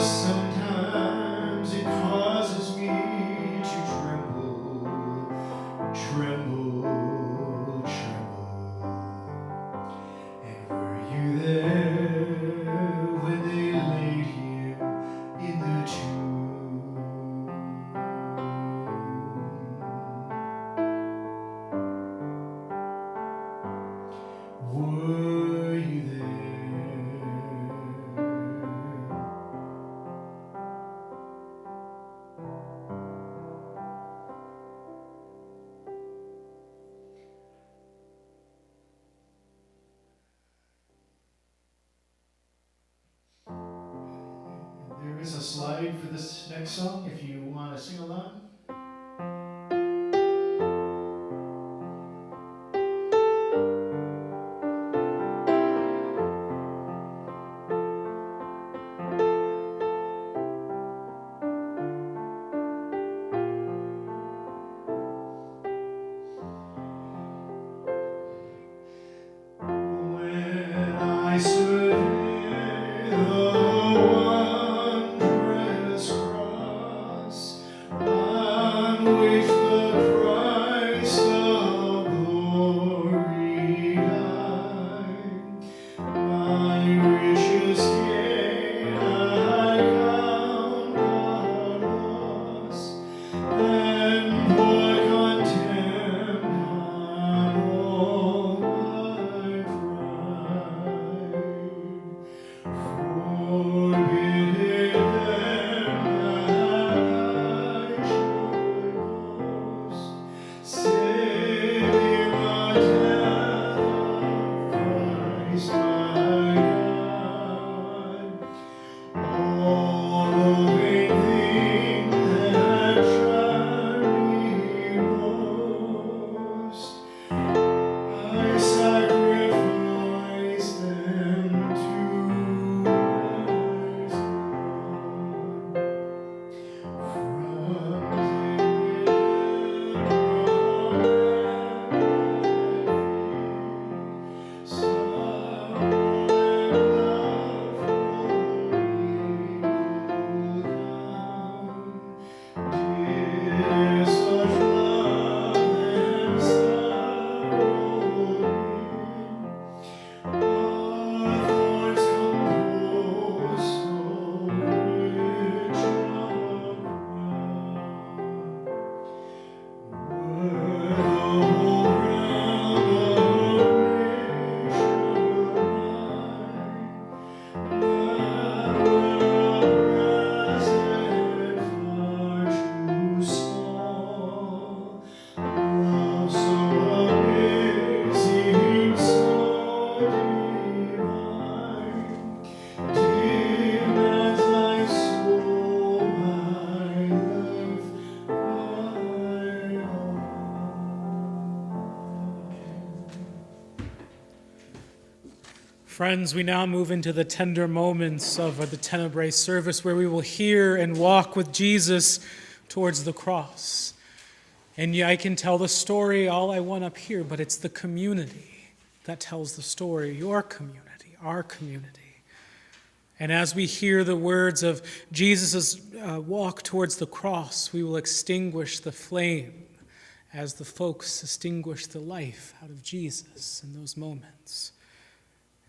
Sometimes it causes me to tremble, tremble, tremble. And were you there when they laid him in the tomb? Were you there? There is a slide for this next song if you want to sing along. When I survey the wondrous cross on which the Christ of glory died, my richest gain I count but loss, and pour contempt on all my pride. Forbid then that I should boast, saving the death of Christ my God. All the vain things that charm me most, I sacrifice them to Christ alone. From sorrow and love such love and sorrow thorns compose so rich a crown. Were the whole realm of nature mine, that were present far too small. Love so amazing, so divine, demands my soul, my life, my all. Friends, we now move into the tender moments of the Tenebrae service where we will hear and walk with Jesus towards the cross. And yeah, I can tell the story all I want up here, but it's the community that tells the story, your community, our community. And as we hear the words of Jesus' walk towards the cross, we will extinguish the flame as the folks extinguish the life out of Jesus in those moments.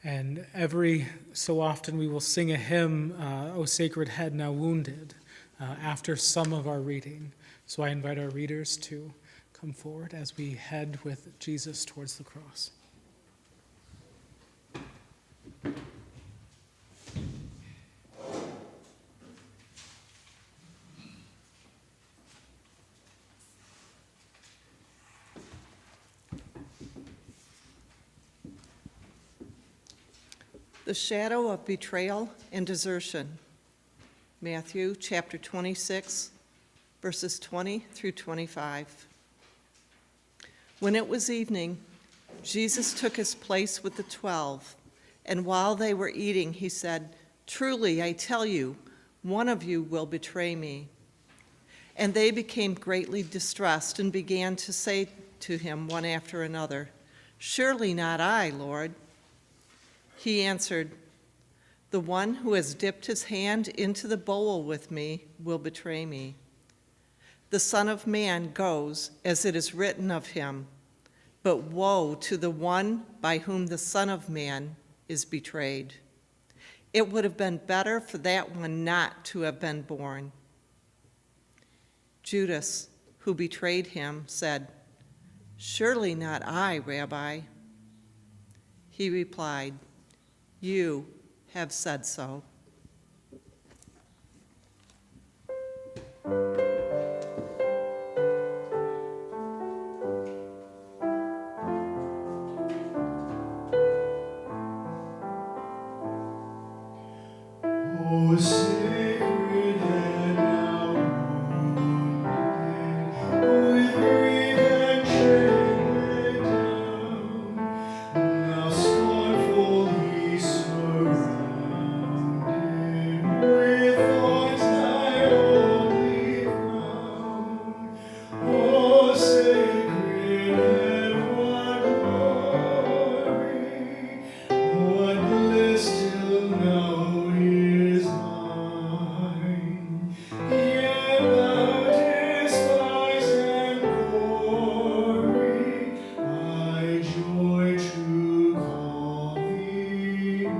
And every so often we will sing a hymn, O Sacred Head Now Wounded, after some of our reading. So I invite our readers to come forward as we head with Jesus towards the cross. The shadow of betrayal and desertion. Matthew chapter 26, verses 20 through 25. When it was evening, Jesus took his place with the 12, and while they were eating, he said, "Truly, I tell you, one of you will betray me." And they became greatly distressed and began to say to him one after another, "Surely not I, Lord." He answered, "The one who has dipped his hand into the bowl with me will betray me. The Son of Man goes as it is written of him, but woe to the one by whom the Son of Man is betrayed. It would have been better for that one not to have been born." Judas, who betrayed him, said, "Surely not I, Rabbi." He replied, "You have said so." Oh, sacred and now wounded, with grief and shame laid down, now scornfully surrounded, with thorns thy only crown. Oh, sacred and what glory, what bliss till now is mine. Yet thou despise and glory, I joy to call thee mine.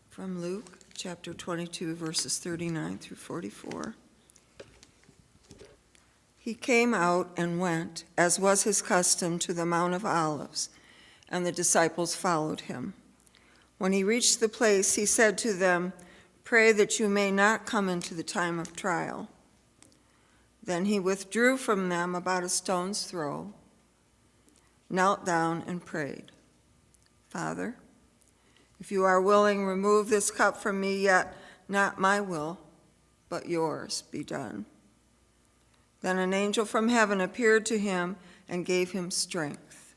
From Luke, chapter 22, verses 39 through 44. He came out and went, as was his custom, to the Mount of Olives, and the disciples followed him. When he reached the place, he said to them, "Pray that you may not come into the time of trial." Then he withdrew from them about a stone's throw, knelt down and prayed, "Father, if you are willing, remove this cup from me, yet not my will, but yours be done." Then an angel from heaven appeared to him and gave him strength.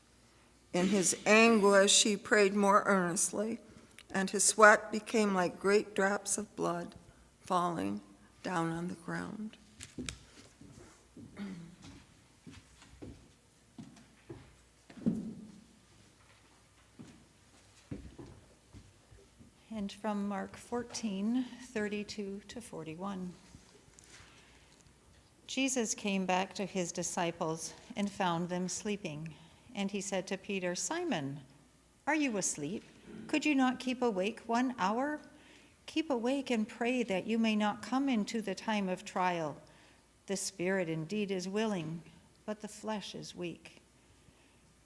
In his anguish he prayed more earnestly, and his sweat became like great drops of blood falling down on the ground. And from Mark 14, 32 to 41. Jesus came back to his disciples and found them sleeping. And he said to Peter, "Simon, are you asleep? Could you not keep awake 1 hour? Keep awake and pray that you may not come into the time of trial. The spirit indeed is willing, but the flesh is weak."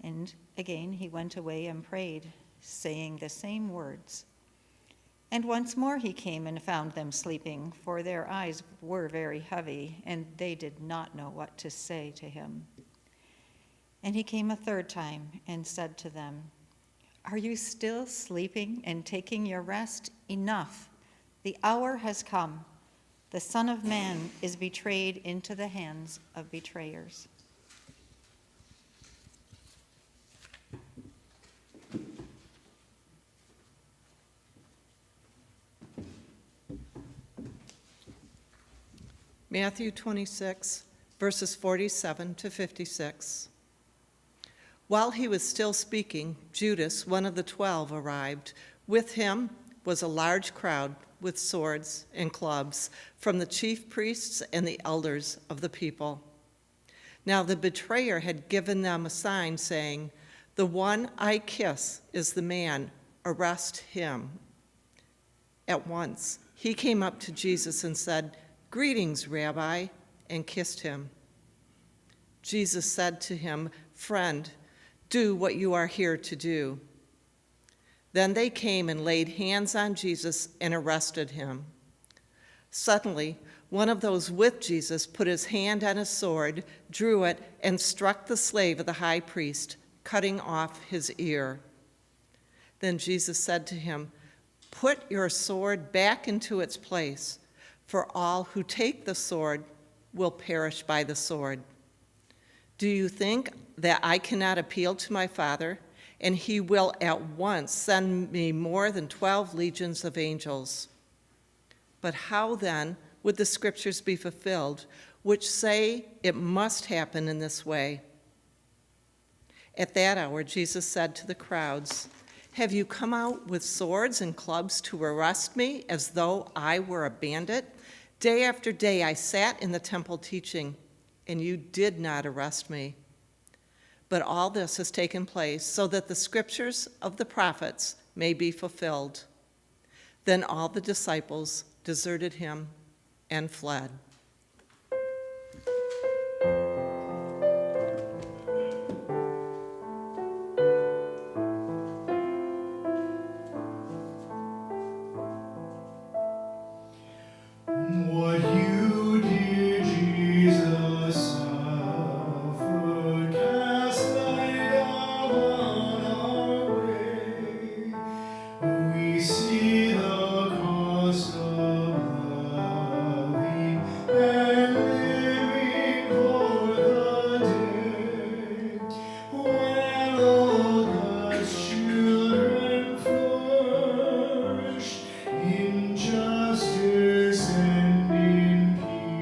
And again he went away and prayed, saying the same words. And once more he came and found them sleeping, for their eyes were very heavy, and they did not know what to say to him. And he came a third time and said to them, "Are you still sleeping and taking your rest? Enough. The hour has come. The Son of Man is betrayed into the hands of betrayers." Matthew 26, verses 47 to 56. While he was still speaking, Judas, one of the 12, arrived. With him was a large crowd with swords and clubs from the chief priests and the elders of the people. Now the betrayer had given them a sign saying, "The one I kiss is the man, arrest him." At once he came up to Jesus and said, "Greetings, Rabbi," and kissed him. Jesus said to him, "Friend, do what you are here to do." Then they came and laid hands on Jesus and arrested him. Suddenly, one of those with Jesus put his hand on a sword, drew it, and struck the slave of the high priest, cutting off his ear. Then Jesus said to him, "Put your sword back into its place, for all who take the sword will perish by the sword. Do you think that I cannot appeal to my Father, and he will at once send me more than 12 legions of angels? But how then would the scriptures be fulfilled, which say it must happen in this way?" At that hour, Jesus said to the crowds, "Have you come out with swords and clubs to arrest me as though I were a bandit? Day after day I sat in the temple teaching, and you did not arrest me. But all this has taken place so that the scriptures of the prophets may be fulfilled." Then all the disciples deserted him and fled. What you did, Jesus, suffered, cast light upon our way. We see the cost of loving and living for the day when all God's children flourish in justice and in peace.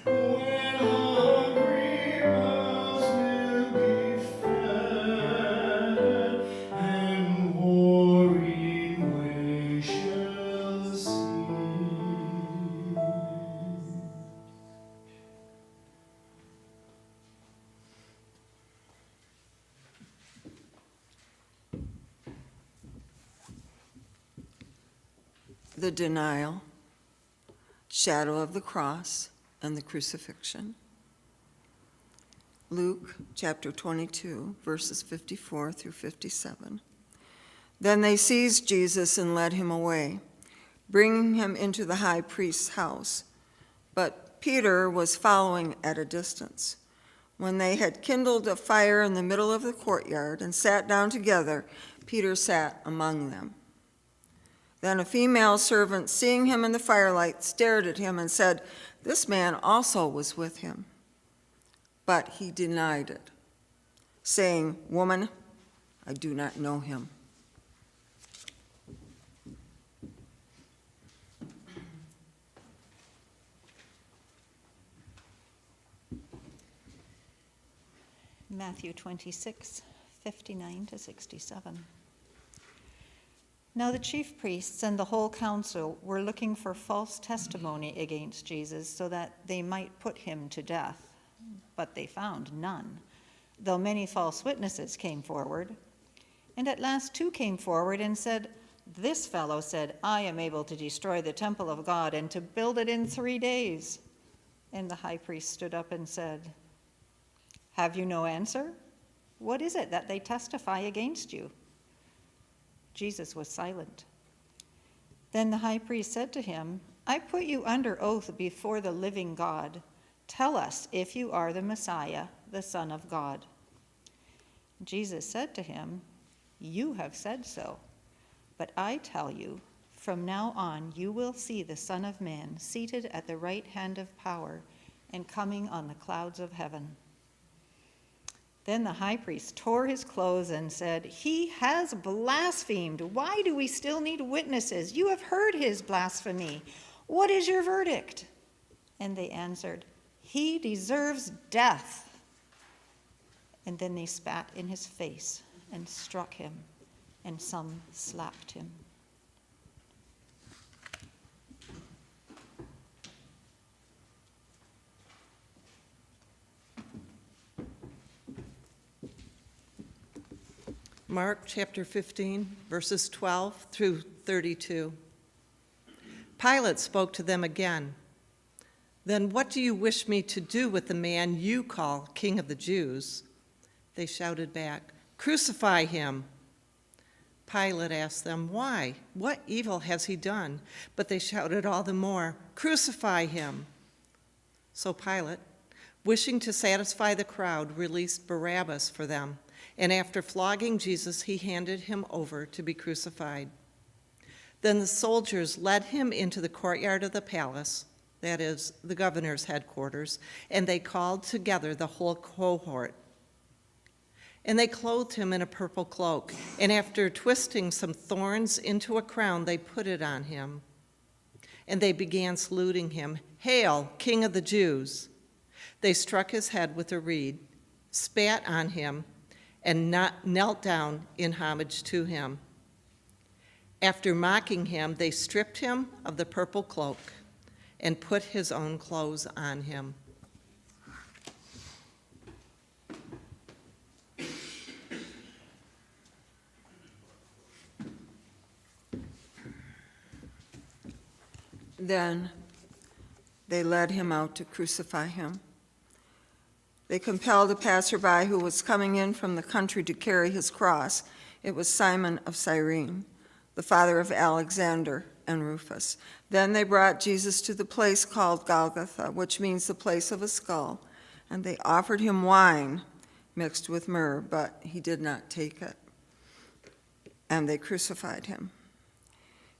When hungry mouths will be fed and warring ways shall cease. The denial, shadow of the cross, and the crucifixion. Luke chapter 22, verses 54 through 57. Then they seized Jesus and led him away, bringing him into the high priest's house. But Peter was following at a distance. When they had kindled a fire in the middle of the courtyard and sat down together, Peter sat among them. Then a female servant, seeing him in the firelight, stared at him and said, "This man also was with him." But he denied it, saying, "Woman, I do not know him." Matthew 26, 59 to 67. Now the chief priests and the whole council were looking for false testimony against Jesus so that they might put him to death. But they found none, though many false witnesses came forward. And at last 2 came forward and said, "This fellow said, I am able to destroy the temple of God and to build it in 3 days." And the high priest stood up and said, "Have you no answer? What is it that they testify against you?" Jesus was silent. Then the high priest said to him, "I put you under oath before the living God. Tell us if you are the Messiah, the Son of God." Jesus said to him, "You have said so. But I tell you, from now on you will see the Son of Man seated at the right hand of power and coming on the clouds of heaven." Then the high priest tore his clothes and said, "He has blasphemed. Why do we still need witnesses? You have heard his blasphemy. What is your verdict?" And they answered, "He deserves death." And then they spat in his face and struck him, and some slapped him. Mark chapter 15, verses 12 through 32. Pilate spoke to them again. "Then what do you wish me to do with the man you call King of the Jews?" They shouted back, "Crucify him." Pilate asked them, "Why? What evil has he done?" But they shouted all the more, "Crucify him." So Pilate, wishing to satisfy the crowd, released Barabbas for them. And after flogging Jesus, he handed him over to be crucified. Then the soldiers led him into the courtyard of the palace. that is, the governor's headquarters, and they called together the whole cohort. And they clothed him in a purple cloak, and after twisting some thorns into a crown, they put it on him. And they began saluting him, "Hail, King of the Jews!" They struck his head with a reed, spat on him, and knelt down in homage to him. After mocking him, they stripped him of the purple cloak and put his own clothes on him. Then they led him out to crucify him. They compelled a passerby who was coming in from the country to carry his cross. It was Simon of Cyrene, the father of Alexander and Rufus. Then they brought Jesus to the place called Golgotha, which means the place of a skull, and they offered him wine mixed with myrrh, but he did not take it. And they crucified him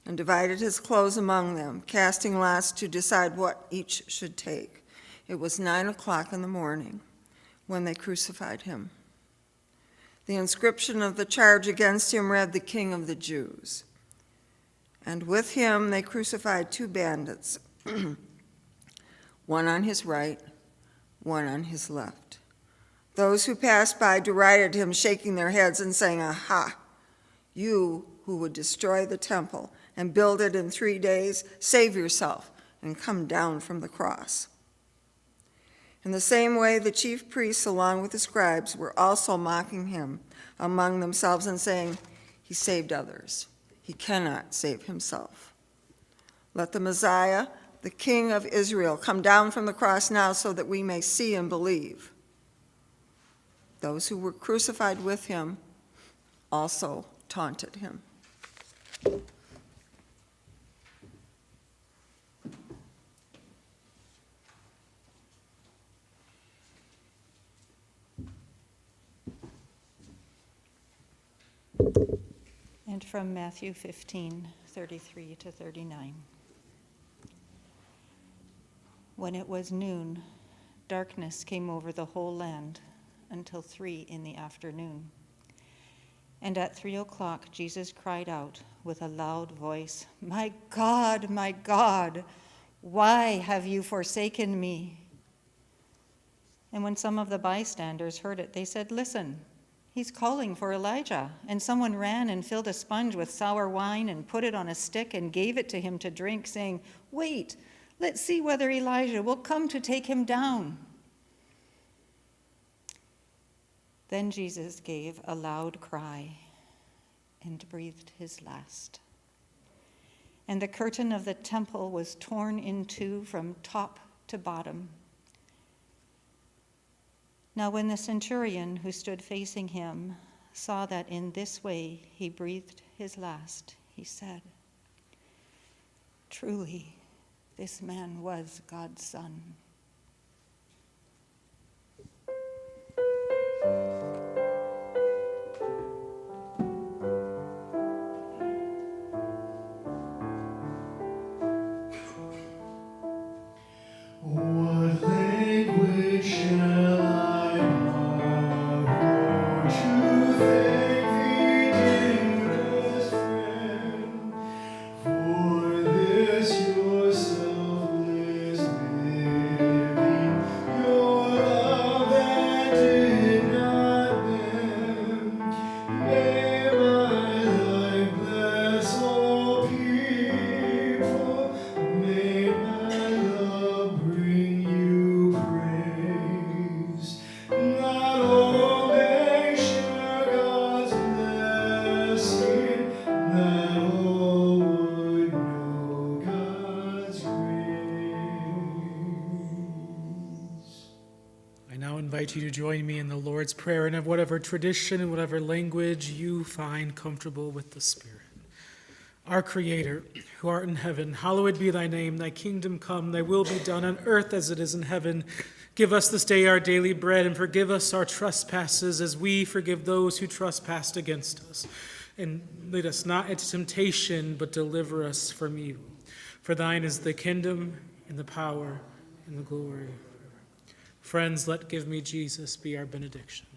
and divided his clothes among them, casting lots to decide what each should take. It was 9:00 in the morning when they crucified him. The inscription of the charge against him read, "The King of the Jews." And with him they crucified 2 bandits, one on his right, one on his left. Those who passed by derided him, shaking their heads and saying, "Aha, you who would destroy the temple and build it in 3 days, save yourself and come down from the cross." In the same way, the chief priests, along with the scribes, were also mocking him among themselves and saying, "He saved others. He cannot save himself. Let the Messiah, the King of Israel, come down from the cross now so that we may see and believe." Those who were crucified with him also taunted him. And from Matthew 15:33 to 39. When it was noon, darkness came over the whole land until 3 in the afternoon. And at 3:00 Jesus cried out with a loud voice, my God, why have you forsaken me?" And when some of the bystanders heard it, they said, "Listen, he's calling for Elijah." And someone ran and filled a sponge with sour wine and put it on a stick and gave it to him to drink, saying, "Wait, let's see whether Elijah will come to take him down." Then Jesus gave a loud cry and breathed his last. And the curtain of the temple was torn in two from top to bottom. Now when the centurion who stood facing him saw that in this way he breathed his last, he said, "Truly, this man was God's son." What language shall I borrow to thank thee, dearest friend, for this your selfless living, your love that did not bend? May my life bless all people, may my love bring you praise. Not all may share God's blessing, not all would know God's grace. I now invite you to join me in the Lord's Prayer and of whatever tradition and whatever language you find comfortable with the Spirit. Our Creator, who art in heaven, hallowed be thy name. Thy kingdom come, thy will be done on earth as it is in heaven. Give us this day our daily bread, and forgive us our trespasses as we forgive those who trespass against us. And lead us not into temptation, but deliver us from evil. For thine is the kingdom, and the power, and the glory. Friends, let give me Jesus be our benediction.